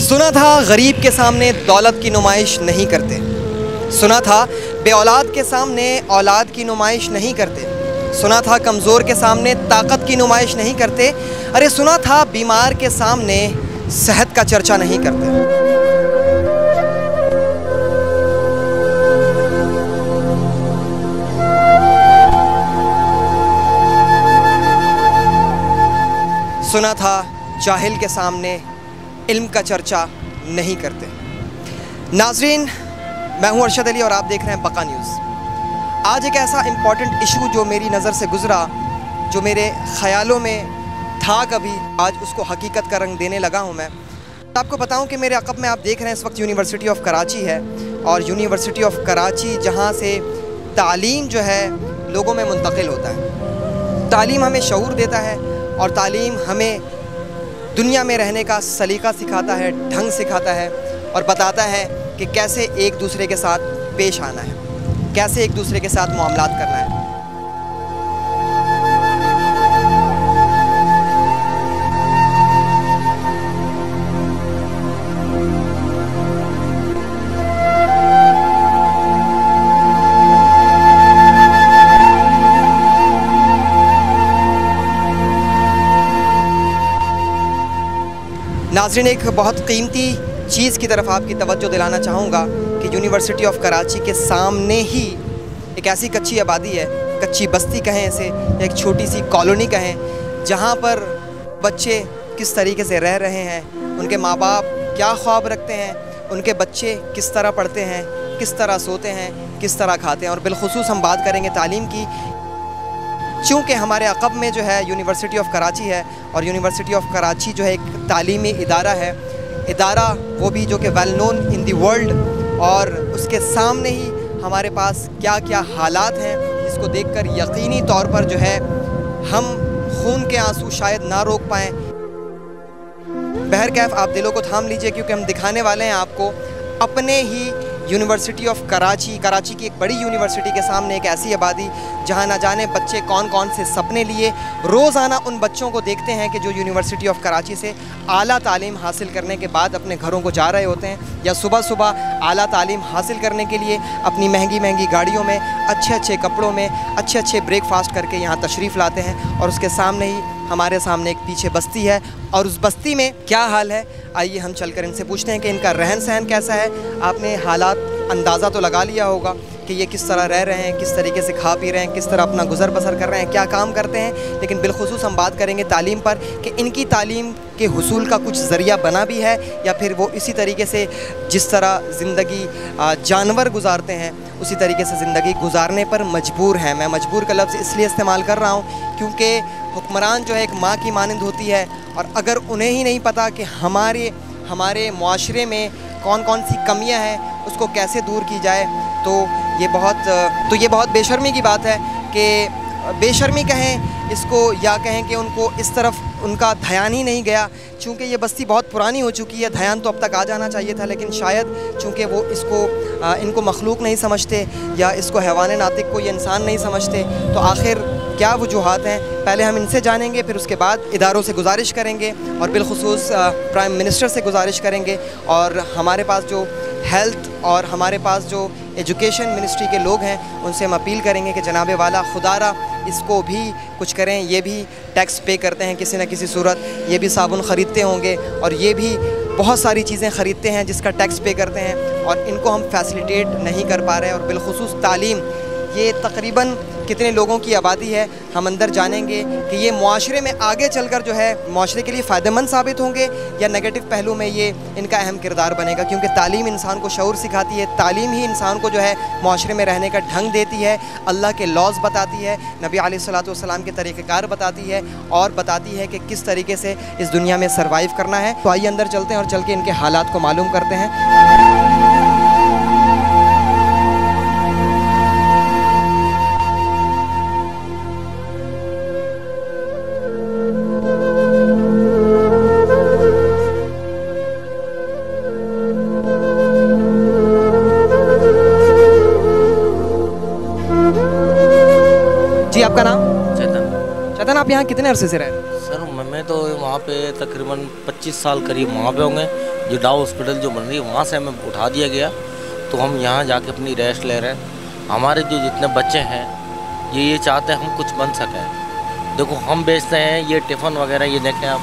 सुना था गरीब के सामने दौलत की नुमाइश नहीं करते, सुना था बे औलाद के सामने औलाद की नुमाइश नहीं करते, सुना था कमज़ोर के सामने ताकत की नुमाइश नहीं करते, अरे सुना था बीमार के सामने सेहत का चर्चा नहीं करते। सुना था जाहिल के सामने इल्म का चर्चा नहीं करते। नाजरीन, मैं हूं अरशद अली और आप देख रहे हैं बका न्यूज़। आज एक ऐसा इम्पॉर्टेंट इशू जो मेरी नज़र से गुज़रा, जो मेरे ख़यालों में था कभी, आज उसको हकीकत का रंग देने लगा हूं मैं। आपको बताऊं कि मेरे अक़ब में आप देख रहे हैं इस वक्त यूनिवर्सिटी ऑफ कराची है, और यूनिवर्सिटी ऑफ कराची जहां से तालीम जो है लोगों में मुंतकिल होता है। तालीम हमें शऊर देता है और तालीम हमें दुनिया में रहने का सलीका सिखाता है, ढंग सिखाता है और बताता है कि कैसे एक दूसरे के साथ पेश आना है, कैसे एक दूसरे के साथ मामलात करना है। नाज़रीन, एक बहुत कीमती चीज़ की तरफ आपकी तवज्जो दिलाना चाहूँगा कि यूनिवर्सिटी ऑफ कराची के सामने ही एक ऐसी कच्ची आबादी है, कच्ची बस्ती कहें इसे, एक छोटी सी कॉलोनी कहें, जहाँ पर बच्चे किस तरीके से रह रहे हैं, उनके माँ बाप क्या ख्वाब रखते हैं, उनके बच्चे किस तरह पढ़ते हैं, किस तरह सोते हैं, किस तरह खाते हैं। और बिलखुसूस हम बात करेंगे तालीम की, चूँकि हमारे अक़ब में जो है यूनिवर्सिटी ऑफ कराची है, और यूनिवर्सिटी ऑफ कराची जो है एक तालीमी इदारा है, इदारा वो भी जो कि well known in the world, और उसके सामने ही हमारे पास क्या क्या हालात हैं जिसको देखकर यकीनी तौर पर जो है हम खून के आंसू शायद ना रोक पाएँ। बहरकैफ आप दिलों को थाम लीजिए, क्योंकि हम दिखाने वाले हैं आपको अपने ही यूनिवर्सिटी ऑफ कराची, कराची की एक बड़ी यूनिवर्सिटी के सामने एक ऐसी आबादी जहां ना जाने बच्चे कौन कौन से सपने लिए रोज़ाना उन बच्चों को देखते हैं कि जो यूनिवर्सिटी ऑफ कराची से आला तालीम हासिल करने के बाद अपने घरों को जा रहे होते हैं, या सुबह सुबह आला तालीम हासिल करने के लिए अपनी महंगी महंगी गाड़ियों में, अच्छे अच्छे कपड़ों में, अच्छे अच्छे ब्रेकफास्ट करके यहाँ तशरीफ़ लाते हैं। और उसके सामने ही हमारे सामने एक पीछे बस्ती है, और उस बस्ती में क्या हाल है, आइए हम चलकर इनसे पूछते हैं कि इनका रहन सहन कैसा है। आपने हालात अंदाज़ा तो लगा लिया होगा कि ये किस तरह रह रहे हैं, किस तरीके से खा पी रहे हैं, किस तरह अपना गुज़र बसर कर रहे हैं, क्या काम करते हैं। लेकिन बिलखुसूस हम बात करेंगे तालीम पर कि इनकी तालीम के हुसूल का कुछ ज़रिया बना भी है, या फिर वो इसी तरीके से जिस तरह ज़िंदगी जानवर गुजारते हैं उसी तरीके से ज़िंदगी गुजारने पर मजबूर हैं। मैं मजबूर का लफ्ज़ इसलिए इस्तेमाल कर रहा हूँ क्योंकि हुक्मरान जो है एक माँ की मानंद होती है, और अगर उन्हें ही नहीं पता कि हमारे मुआशरे में कौन कौन सी कमियां हैं, उसको कैसे दूर की जाए, तो ये बहुत बेशर्मी की बात है कि बेशर्मी कहें इसको, या कहें कि उनको इस तरफ उनका ध्यान ही नहीं गया। चूँकि ये बस्ती बहुत पुरानी हो चुकी है, ध्यान तो अब तक आ जाना चाहिए था, लेकिन शायद चूँकि वो इनको मखलूक नहीं समझते, या इसको हैवान नातिक को ये इंसान नहीं समझते, तो आखिर क्या वजूहात हैं, पहले हम इनसे जानेंगे, फिर उसके बाद इदारों से गुजारिश करेंगे, और बिलखुसूस प्राइम मिनिस्टर से गुजारिश करेंगे, और हमारे पास जो हेल्थ और हमारे पास जो एजुकेशन मिनिस्ट्री के लोग हैं उनसे हम अपील करेंगे कि जनाबे वाला खुदारा इसको भी कुछ करें। ये भी टैक्स पे करते हैं किसी न किसी सूरत, ये भी साबुन ख़रीदते होंगे, और ये भी बहुत सारी चीज़ें ख़रीदते हैं जिसका टैक्स पे करते हैं, और इनको हम फैसिलिटेट नहीं कर पा रहे हैं। और बिलखुसूस तालीम, ये तकरीबन कितने लोगों की आबादी है, हम अंदर जानेंगे कि ये मुआशरे में आगे चलकर जो है मुआशरे के लिए फ़ायदेमंद साबित होंगे, या नेगेटिव पहलू में ये इनका अहम किरदार बनेगा। क्योंकि तालीम इंसान को शऊर सिखाती है, तालीम ही इंसान को जो है मुआशरे में रहने का ढंग देती है, अल्लाह के लॉज़ बताती है, नबी अलैहिस्सलातु वस्सलाम के तरीक़ेकार बताती है, और बताती है कि किस तरीके से इस दुनिया में सर्वाइव करना है। तो आइए अंदर चलते हैं और चल के इनके हालात को मालूम करते हैं। जी, आपका नाम? चेतन। चेतन, आप यहाँ कितने अरसे से रह रहे हैं? सर मैं तो वहाँ पे तकरीबन 25 साल करीब वहाँ पे होंगे, जो डाउ हॉस्पिटल जो बन रही है वहाँ से हमें उठा दिया गया, तो हम यहाँ जाके अपनी रेस्ट ले रहे हैं। हमारे जो जितने बच्चे हैं ये चाहते हैं हम कुछ बन सकें। देखो हम बेचते हैं ये टिफ़िन वगैरह, ये देखें आप,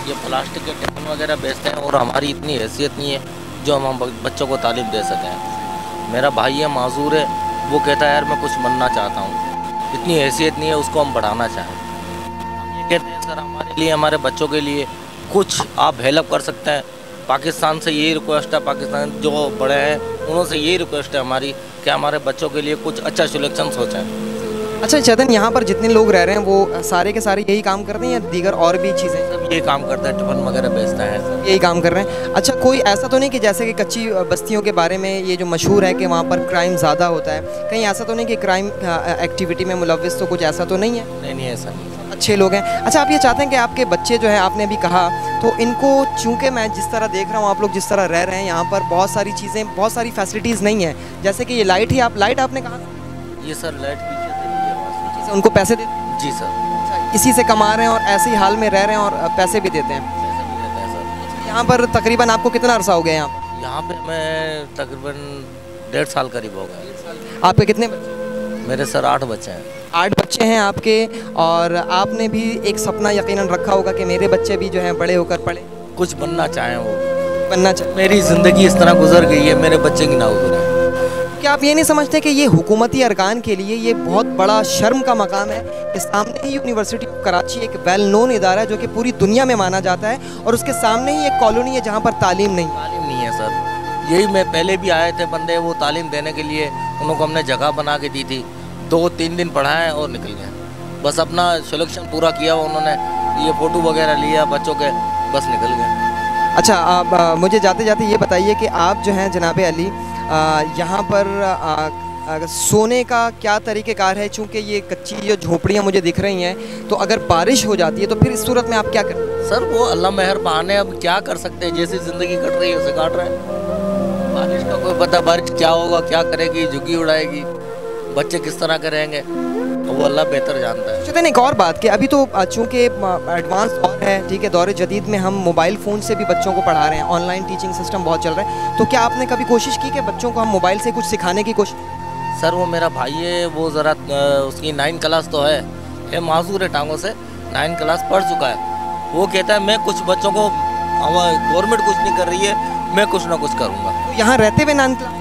ये प्लास्टिक के टिफ़िन वगैरह बेचते हैं और हमारी इतनी हैसियत नहीं है जो हम बच्चों को तालीम दे सकें। मेरा भाई है माजूर है, वो कहता है यार मैं कुछ बनना चाहता हूँ, इतनी हैसियत नहीं है, उसको हम बढ़ाना चाहें। हम ये कहते हैं सर हमारे लिए, हमारे बच्चों के लिए कुछ आप हेल्प कर सकते हैं। पाकिस्तान से यही रिक्वेस्ट है, पाकिस्तान जो बड़े हैं उन्होंने यही रिक्वेस्ट है हमारी कि हमारे बच्चों के लिए कुछ अच्छा सिलेक्शन सोचें। अच्छा चेतन, यहाँ पर जितने लोग रह रहे हैं वो सारे के सारे यही काम करते हैं या दीगर और भी चीज़ें? सब यही काम करते हैं, टिफिन वगैरह बेचते हैं, सब यही काम कर रहे हैं। अच्छा, कोई ऐसा तो नहीं कि जैसे कि कच्ची बस्तियों के बारे में ये जो मशहूर है कि वहाँ पर क्राइम ज़्यादा होता है, कहीं ऐसा तो नहीं कि क्राइम एक्टिविटी में मुलविस तो कुछ ऐसा तो नहीं है? नहीं ऐसा नहीं, अच्छे लोग हैं। अच्छा, आप ये चाहते हैं कि आपके बच्चे जो है, आपने अभी कहा, तो इनको चूँकि मैं जिस तरह देख रहा हूँ आप लोग जिस तरह रह रहे हैं यहाँ पर बहुत सारी चीज़ें, बहुत सारी फैसिलिटीज़ नहीं है, जैसे कि ये लाइट ही, आप लाइट आपने कहा? ये सर लाइट उनको पैसे देते? जी सर। अच्छा, इसी से कमा रहे हैं और ऐसे ही हाल में रह रहे हैं और पैसे भी देते हैं? पैसे भी देते हैं सर। यहाँ पर तकरीबन आपको कितना अरसा हो गया यहाँ पे हमें तकरीबन 1.5 साल करीब हो गया। आपके कितने बच्चे? मेरे सर 8 बच्चे हैं। 8 बच्चे हैं आपके, और आपने भी एक सपना यकीनन रखा होगा कि मेरे बच्चे भी जो हैं बड़े होकर पढ़े, कुछ बनना चाहें, वो बनना चाहे। मेरी ज़िंदगी इस तरह गुजर गई है, मेरे बच्चे की ना गुजरे। क्या आप ये नहीं समझते कि ये हुकूमती अरकान के लिए ये बहुत बड़ा शर्म का मकाम है कि सामने ही यूनिवर्सिटी ऑफ कराची एक वेल नोन इदारा है जो कि पूरी दुनिया में माना जाता है, और उसके सामने ही एक कॉलोनी है जहाँ पर तालीम नहीं है सर। यही मैं पहले भी आए थे बंदे वो तालीम देने के लिए, उनको हमने जगह बना के दी थी, 2-3 दिन पढ़ाएं और निकल गए, बस अपना सिलेक्शन पूरा किया उन्होंने, ये फ़ोटो वगैरह लिया बच्चों के, बस निकल गए। अच्छा, आप मुझे जाते जाते ये बताइए कि आप जो हैं जनाब अली, यहाँ पर सोने का क्या तरीक़ेकार है? चूँकि ये कच्ची जो झोपड़ियाँ मुझे दिख रही हैं, तो अगर बारिश हो जाती है तो फिर इस सूरत में आप क्या करते हैं? सर वो अल्लाह मेहरबान है, अब क्या कर सकते हैं, जैसी ज़िंदगी कट रही है उसे काट रहे हैं। बारिश का कोई पता, बारिश क्या होगा, क्या करेगी, झुग्गी उड़ाएगी, बच्चे किस तरह के रहेंगे, वो अल्लाह बेहतर जानता है। चेतन, एक और बात कि अभी तो चूँकि एडवांस दौर है, ठीक है, दौर जदीद में हम मोबाइल फ़ोन से भी बच्चों को पढ़ा रहे हैं, ऑनलाइन टीचिंग सिस्टम बहुत चल रहा है, तो क्या आपने कभी कोशिश की कि बच्चों को हम मोबाइल से कुछ सिखाने की कोशिश? सर वो मेरा भाई है, वो ज़रा उसकी 9 क्लास तो है, ये माजूर है टांगों से, 9 क्लास पढ़ चुका है, वो कहता है मैं कुछ बच्चों को, गवर्नमेंट कुछ नहीं कर रही है, मैं कुछ ना कुछ करूँगा। तो यहाँ रहते हुए 9 क्लास?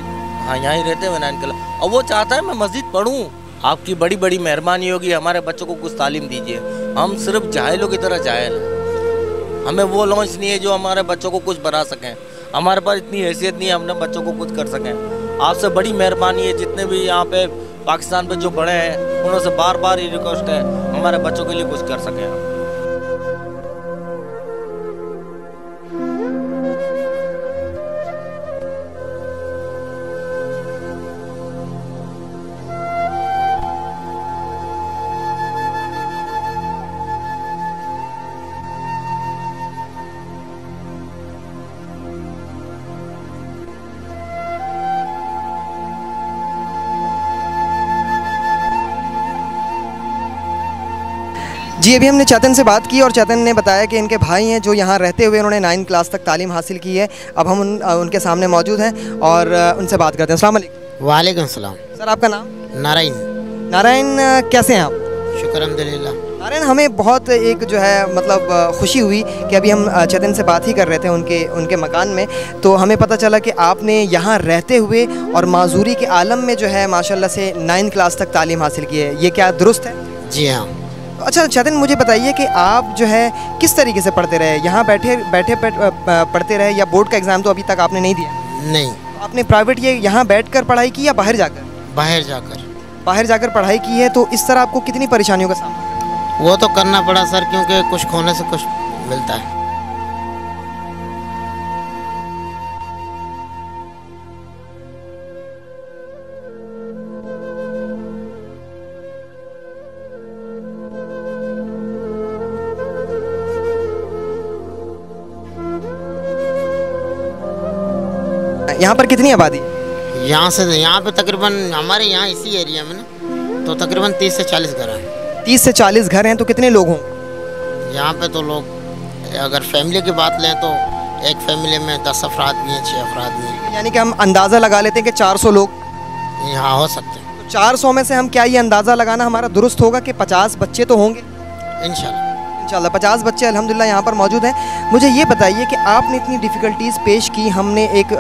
हाँ, यहाँ ही रहते हुए 9 क्लास, और वो चाहता है मैं मस्जिद पढ़ूँ। आपकी बड़ी बड़ी मेहरबानी होगी, हमारे बच्चों को कुछ तालीम दीजिए, हम सिर्फ जाहिलों की तरह जाहिल हैं, हमें वो लॉन्च नहीं है जो हमारे बच्चों को कुछ बना सकें, हमारे पास इतनी हैसियत नहीं है हमने बच्चों को कुछ कर सकें। आपसे बड़ी मेहरबानी है, जितने भी यहाँ पे पाकिस्तान पे जो बड़े हैं उन्होंने बार बार ये रिक्वेस्ट है हमारे बच्चों के लिए कुछ कर सकें। जी, अभी हमने चेतन से बात की और चेतन ने बताया कि इनके भाई हैं जो यहाँ रहते हुए उन्होंने 9 क्लास तक तालीम हासिल की है। अब हम उनके सामने मौजूद हैं और उनसे बात करते हैं। अस्सलाम वालेकुम। वालेकुम सलाम। सर, आपका नाम? नारायण। नारायण, कैसे हैं आप? शुक्र अल्हम्दुलिल्लाह। नारायण, हमें बहुत एक जो है मतलब खुशी हुई कि अभी हम चेतन से बात ही कर रहे थे उनके मकान में, तो हमें पता चला कि आपने यहाँ रहते हुए और माजूरी के आलम में जो है माशाल्लाह से 9 क्लास तक तालीम हासिल की है, ये क्या दुरुस्त है? जी हाँ। अच्छा चेतन, मुझे बताइए कि आप जो है किस तरीके से पढ़ते रहे? यहाँ बैठे पढ़ते रहे या बोर्ड का एग्ज़ाम तो अभी तक आपने नहीं दिया? नहीं। आपने प्राइवेट ये यहाँ बैठकर पढ़ाई की या बाहर जाकर? बाहर जाकर पढ़ाई की है। तो इस तरह आपको कितनी परेशानियों का सामना? वो तो करना पड़ा सर, क्योंकि कुछ खोने से कुछ मिलता है। यहाँ पर कितनी आबादी? यहाँ पे तकरीबन हमारे यहाँ इसी एरिया में ना तो तकरीबन 30 से 40 घर हैं। 30 से 40 घर हैं, तो कितने लोग हों? यहाँ पे तो लोग अगर फैमिली की बात लें तो एक फैमिली में 10 अफराद भी हैं, 6 अफराद भी हैं। यानी कि हम अंदाज़ा लगा लेते हैं कि 400 लोग। यहाँ हो सकते हैं। तो 400 में से हम क्या ये अंदाज़ा लगाना हमारा दुरुस्त होगा कि 50 बच्चे तो होंगे? इंशाल्लाह। इंशाल्लाह 50 बच्चे अल्हम्दुलिल्लाह यहाँ पर मौजूद हैं। मुझे ये बताइए कि आपने इतनी डिफ़िकल्टीज़ पेश की, हमने एक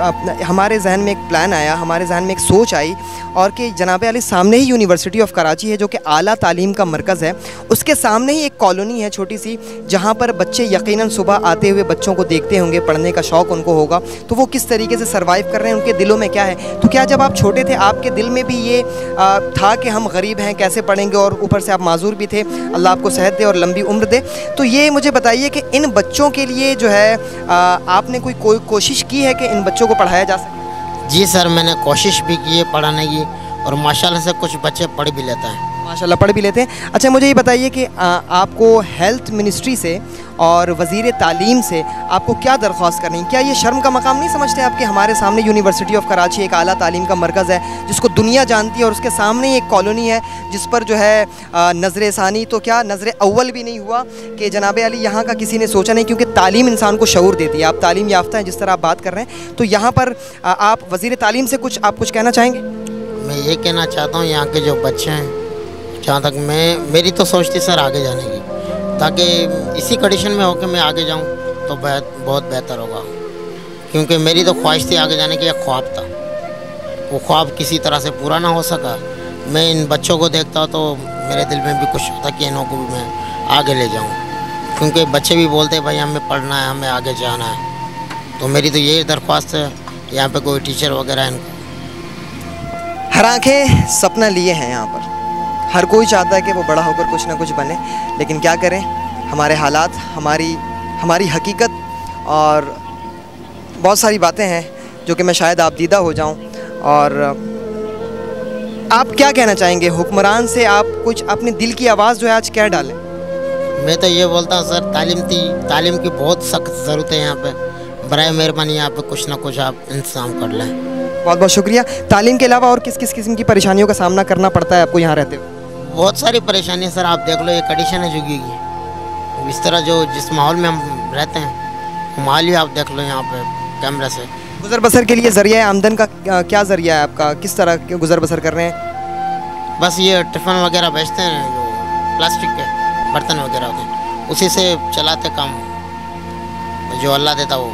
हमारे जहन में एक प्लान आया, हमारे जहन में एक सोच आई, और कि जनाब अली सामने ही यूनिवर्सिटी ऑफ कराची है जो कि आला तालीम का मरकज़ है, उसके सामने ही एक कॉलोनी है छोटी सी, जहाँ पर बच्चे यकीनन सुबह आते हुए बच्चों को देखते होंगे, पढ़ने का शौक़ उनको होगा, तो वो किस तरीके से सर्वाइव कर रहे हैं, उनके दिलों में क्या है। तो क्या जब आप छोटे थे आपके दिल में भी ये था कि हम गरीब हैं, कैसे पढ़ेंगे, और ऊपर से आप माजूर भी थे, अल्लाह आपको सेहत दे और लंबी उम्र दे। तो ये मुझे बताइए कि इन बच्चों के लिए जो है आपने कोई कोशिश की है कि इन बच्चों को पढ़ाया जा सके? जी सर, मैंने कोशिश भी की है पढ़ाने की, और माशाल्लाह से कुछ बच्चे पढ़ भी लेते हैं। माशाल्लाह पढ़ भी लेते हैं। अच्छा, मुझे ये बताइए कि आपको हेल्थ मिनिस्ट्री से और वज़ीर तालीम से आपको क्या दरख्वास्त करनी है? क्या ये शर्म का मकाम नहीं समझते आप कि हमारे सामने यूनिवर्सिटी ऑफ कराची एक आला तालीम का मरकज़ है जिसको दुनिया जानती है, और उसके सामने एक कॉलोनी है जिस पर जो है नज़र सानी तो क्या नज़र अव्वल भी नहीं हुआ कि जनाब अली यहाँ का किसी ने सोचा नहीं, क्योंकि तालीम इंसान को शऊर देती है। आप तालीम याफ्ता हैं जिस तरह आप बात कर रहे हैं, तो यहाँ पर आप वज़ीर तालीम से आप कुछ कहना चाहेंगे? मैं ये कहना चाहता हूँ, यहाँ के जो बच्चे हैं, जहाँ तक मेरी तो सोच थी सर आगे जाने की, ताकि इसी कंडीशन में होकर मैं आगे जाऊँ तो बहुत बेहतर होगा, क्योंकि मेरी तो ख्वाहिश थी आगे जाने की, एक ख्वाब था, वो ख्वाब किसी तरह से पूरा ना हो सका। मैं इन बच्चों को देखता हूँ तो मेरे दिल में भी कुछ होता कि इन्हों को भी मैं आगे ले जाऊँ, क्योंकि बच्चे भी बोलते हैं भाई हमें पढ़ना है, हमें आगे जाना है। तो मेरी तो यही दरख्वास्त है, यहाँ पे कोई टीचर वगैरह इनको। हर आँखें सपना लिए हैं यहाँ पर, हर कोई चाहता है कि वो बड़ा होकर कुछ ना कुछ बने, लेकिन क्या करें, हमारे हालात, हमारी हकीकत और बहुत सारी बातें हैं जो कि मैं शायद आप दीदा हो जाऊं। और आप क्या कहना चाहेंगे हुक्मरान से? आप कुछ अपने दिल की आवाज़ जो है आज क्या डालें? मैं तो ये बोलता हूँ सर, तालीम की बहुत सख्त ज़रूरत है यहाँ पे। बराए मेहरबानी यहाँ पे कुछ ना कुछ आप इंतज़ाम कर लें। बहुत बहुत शुक्रिया। तालीम के अलावा और किस किस किस्म की परेशानियों का सामना करना पड़ता है आपको यहाँ रहते हुए? बहुत सारी परेशानी सर, आप देख लो ये कंडीशन है जुगी की, इस तरह जिस माहौल में हम रहते हैं, माहौल ही आप देख लो यहाँ पे कैमरे से। गुज़र बसर के लिए ज़रिया आमदन का क्या ज़रिया है आपका? किस तरह के गुज़र बसर कर रहे हैं? बस ये टिफ़िन वगैरह बेचते हैं, जो प्लास्टिक के बर्तन वगैरह होते हैं, उसी से चलाते काम, जो अल्लाह देता वो।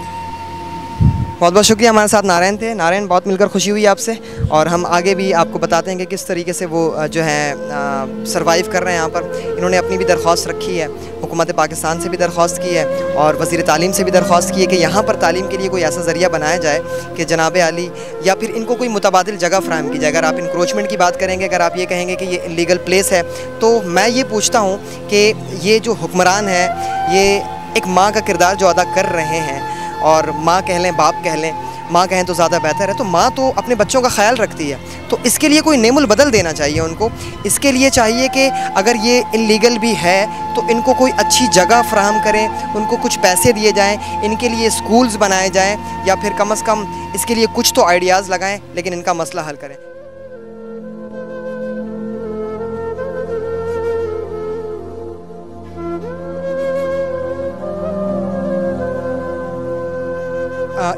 बहुत बहुत शुक्रिया। हमारे साथ नारायण थे। नारायण, बहुत मिलकर खुशी हुई आपसे, और हम आगे भी आपको बताते हैं कि किस तरीके से वो जो है सर्वाइव कर रहे हैं यहाँ पर। इन्होंने अपनी भी दरख्वास्त रखी है, हुकूमत पाकिस्तान से भी दरख्वास्त की है और वज़ीर तालीम से भी दरख्वास्त की है कि यहाँ पर तालीम के लिए कोई ऐसा ज़रिया बनाया जाए कि जनाब अली, या फिर इनको कोई मुतबादिल जगह फ़राहम की जाए। अगर आप इंक्रोचमेंट की बात करेंगे, अगर आप ये कहेंगे कि ये इलीगल प्लेस है, तो मैं ये पूछता हूँ कि ये जो हुक्मरान है, ये एक माँ का किरदार जो अदा कर रहे हैं, और माँ कह लें, बाप कह लें, माँ कहें तो ज़्यादा बेहतर है, तो माँ तो अपने बच्चों का ख्याल रखती है, तो इसके लिए कोई नेमुल बदल देना चाहिए उनको। इसके लिए चाहिए कि अगर ये इल्लीगल भी है तो इनको कोई अच्छी जगह फ़राहम करें, उनको कुछ पैसे दिए जाएं, इनके लिए स्कूल्स बनाए जाएं, या फिर कम से कम इसके लिए कुछ तो आइडियाज़ लगाएं, लेकिन इनका मसला हल करें।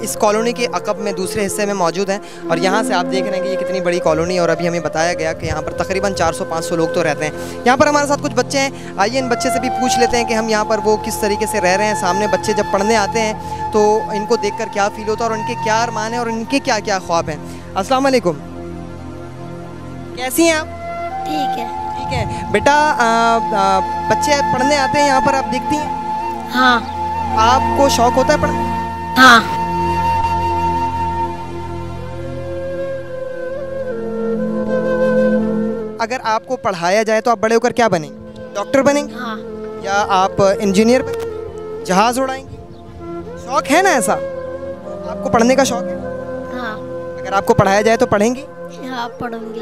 इस कॉलोनी के अकब में दूसरे हिस्से में मौजूद हैं, और यहाँ से आप देख रहे हैं कि ये कितनी बड़ी कॉलोनी है, और अभी हमें बताया गया कि यहाँ पर तकरीबन 400-500 लोग तो रहते हैं। यहाँ पर हमारे साथ कुछ बच्चे हैं, आइए इन बच्चे से भी पूछ लेते हैं कि हम यहाँ पर वो किस तरीके से रह रहे हैं। सामने बच्चे जब पढ़ने आते हैं तो इनको देख कर क्या फ़ील होता है, और उनके क्या अरमान हैं, और इनके क्या क्या ख्वाब हैं। अस्सलाम वालेकुम, कैसी हैं आप? ठीक है। ठीक है बेटा, बच्चे पढ़ने आते हैं यहाँ पर, आप देखती हैं? हाँ। आपको शौक़ होता है पढ़ने? हाँ। अगर आपको पढ़ाया जाए तो आप बड़े होकर क्या बनेंगे? डॉक्टर बनेंगे? हाँ। या आप इंजीनियर बनेंगे, जहाज़ उड़ाएंगे? शौक़ है ना ऐसा? आपको पढ़ने का शौक़ है? हाँ। अगर आपको पढ़ाया जाए तो पढ़ेंगी? हाँ, पढ़ूंगी।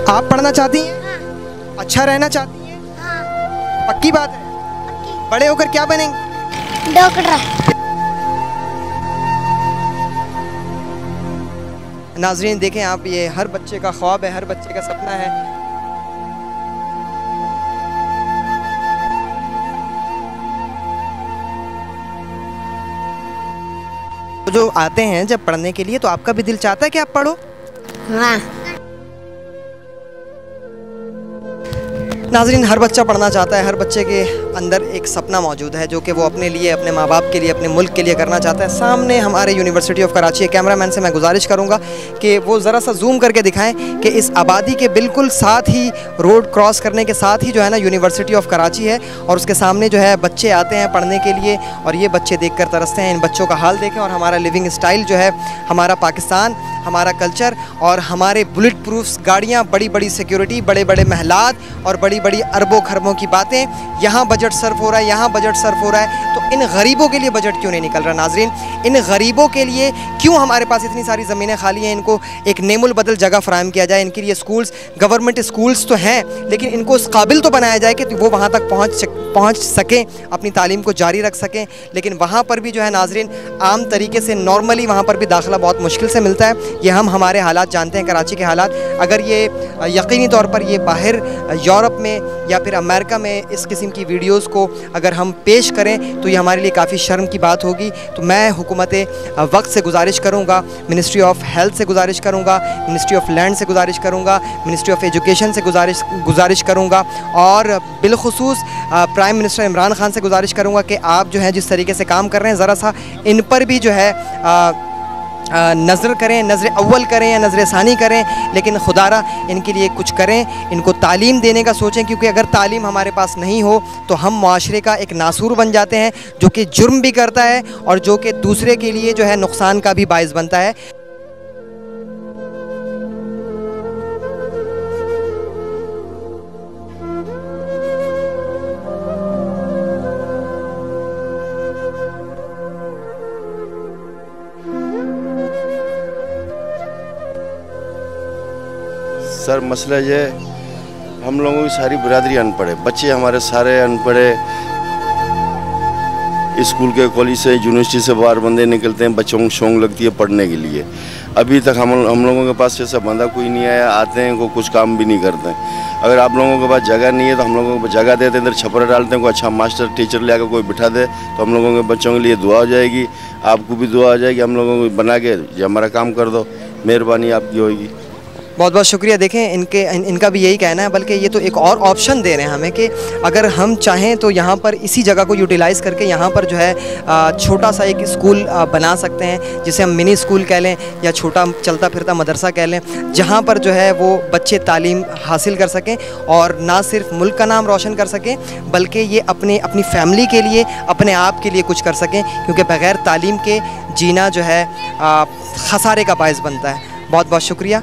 आप पढ़ना चाहती हैं? हाँ। अच्छा रहना चाहती हैं? हाँ। पक्की बात है? बड़े होकर क्या बनेंगे? डॉक्टर। नाज़रीन देखें आप, ये हर बच्चे का ख्वाब है, हर बच्चे का सपना है। जो आते हैं जब पढ़ने के लिए तो आपका भी दिल चाहता है कि आप पढ़ो? हाँ। नाज़रीन, हर बच्चा पढ़ना चाहता है, हर बच्चे के अंदर एक सपना मौजूद है जो कि वो अपने लिए, अपने माँ बाप के लिए, अपने मुल्क के लिए करना चाहता है। सामने हमारे यूनिवर्सिटी ऑफ कराची, कैमरामैन से मैं गुजारिश करूँगा कि वो ज़रा सा जूम करके दिखाएं कि इस आबादी के बिल्कुल साथ ही, रोड क्रॉस करने के साथ ही जो है ना यूनिवर्सिटी ऑफ कराची है और उसके सामने जो है बच्चे आते हैं पढ़ने के लिए और ये बच्चे देख कर तरसते हैं। इन बच्चों का हाल देखें और हमारा लिविंग स्टाइल जो है, हमारा पाकिस्तान, हमारा कल्चर और हमारे बुलेट प्रूफ गाड़ियाँ, बड़ी बड़ी सिक्योरिटी, बड़े बड़े महलात और बड़ी बड़ी अरबों खरबों की बातें। यहाँ बजट सर्फ हो रहा है, यहाँ बजट सर्फ हो रहा है, तो इन गरीबों के लिए बजट क्यों नहीं निकल रहा? नाजरीन, इन गरीबों के लिए क्यों हमारे पास इतनी सारी ज़मीनें खाली हैं? इनको एक नेमुल बदल जगह फ़राहम किया जाए। इनके लिए स्कूल्स, गवर्नमेंट स्कूल्स तो हैं, लेकिन इनको इस काबिल तो बनाया जाए कि वो वहाँ तक पहुँच सकें, अपनी तालीम को जारी रख सकें। लेकिन वहाँ पर भी जो है नाजरीन, आम तरीके से नॉर्मली वहाँ पर भी दाखिला बहुत मुश्किल से मिलता है। ये हम हमारे हालात जानते हैं, कराची के हालात। अगर ये यकीनी तौर पर ये बाहर यूरोप में या फिर अमेरिका में इस किस्म की वीडियोस को अगर हम पेश करें तो ये हमारे लिए काफ़ी शर्म की बात होगी। तो मैं हुकूमत वक्त से गुजारिश करूँगा, मिनिस्ट्री ऑफ हेल्थ से गुजारिश करूँगा, मिनिस्ट्री ऑफ लैंड से गुजारिश करूँगा, मिनिस्ट्री ऑफ एजुकेशन से गुजारिश करूँगा और बिलखुसूस प्राइम मिनिस्टर इमरान खान से गुजारिश करूँगा कि आप जो है जिस तरीके से काम कर रहे हैं, ज़रा सा इन पर भी जो है नज़र करें, नज़र अव्वल करें या नज़र सानी करें, लेकिन खुदारा इनके लिए कुछ करें, इनको तालीम देने का सोचें। क्योंकि अगर तालीम हमारे पास नहीं हो तो हम मुआशरे का एक नासूर बन जाते हैं जो कि जुर्म भी करता है और जो कि दूसरे के लिए जो है नुकसान का भी बाइस बनता है। सर, मसला ये है, हम लोगों की सारी बिरादरी अनपढ़ है, बच्चे हमारे सारे अनपढ़ है। स्कूल के, कॉलेज से, यूनिवर्सिटी से बाहर बंदे निकलते हैं, बच्चों को शौक लगती है पढ़ने के लिए। अभी तक हम लोगों के पास ऐसा बंदा कोई नहीं आया, आते हैं, को कुछ काम भी नहीं करते हैं। अगर आप लोगों के पास जगह नहीं है तो हम लोगों को जगह देते हैं, इधर छपरा डालते हैं, कोई अच्छा मास्टर टीचर ले आकर कोई बिठा दे तो हम लोगों के बच्चों के लिए दुआ हो जाएगी, आपको भी दुआ हो जाएगी। हम लोगों को बना के ये हमारा काम कर दो, मेहरबानी आपकी होगी। बहुत बहुत शुक्रिया। देखें, इनका भी यही कहना है, बल्कि ये तो एक और ऑप्शन दे रहे हैं हमें कि अगर हम चाहें तो यहाँ पर इसी जगह को यूटिलाइज़ करके यहाँ पर जो है छोटा सा एक स्कूल बना सकते हैं, जिसे हम मिनी स्कूल कह लें या छोटा चलता फिरता मदरसा कह लें, जहाँ पर जो है वो बच्चे तालीम हासिल कर सकें और ना सिर्फ मुल्क का नाम रोशन कर सकें बल्कि ये अपनी फैमिली के लिए, अपने आप के लिए कुछ कर सकें। क्योंकि बग़ैर तालीम के जीना जो है खसारे का बायस बनता है। बहुत बहुत शुक्रिया।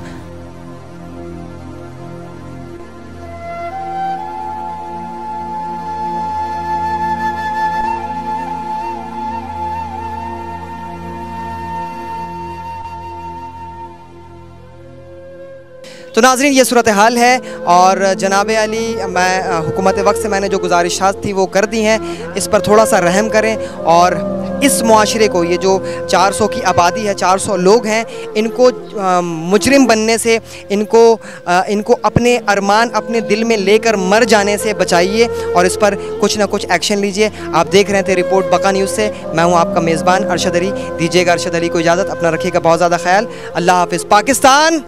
तो नाज़रीन, ये सूरत हाल है और जनाब अली, मैं हुकूमत वक्त से मैंने जो गुजारिशात थी वो कर दी हैं, इस पर थोड़ा सा रहम करें और इस मुआशरे को, ये जो 400 की आबादी है, 400 लोग हैं, इनको मुजरिम बनने से, इनको अपने अरमान अपने दिल में लेकर मर जाने से बचाइए और इस पर कुछ ना कुछ एक्शन लीजिए। आप देख रहे थे रिपोर्ट बका न्यूज़ से, मैं हूँ आपका मेज़बान अरशद अली। दीजिएगा अरशद अली को इजाज़त, अपना रखिएगा बहुत ज़्यादा ख्याल। अल्लाह हाफ़िज़। पाकिस्तान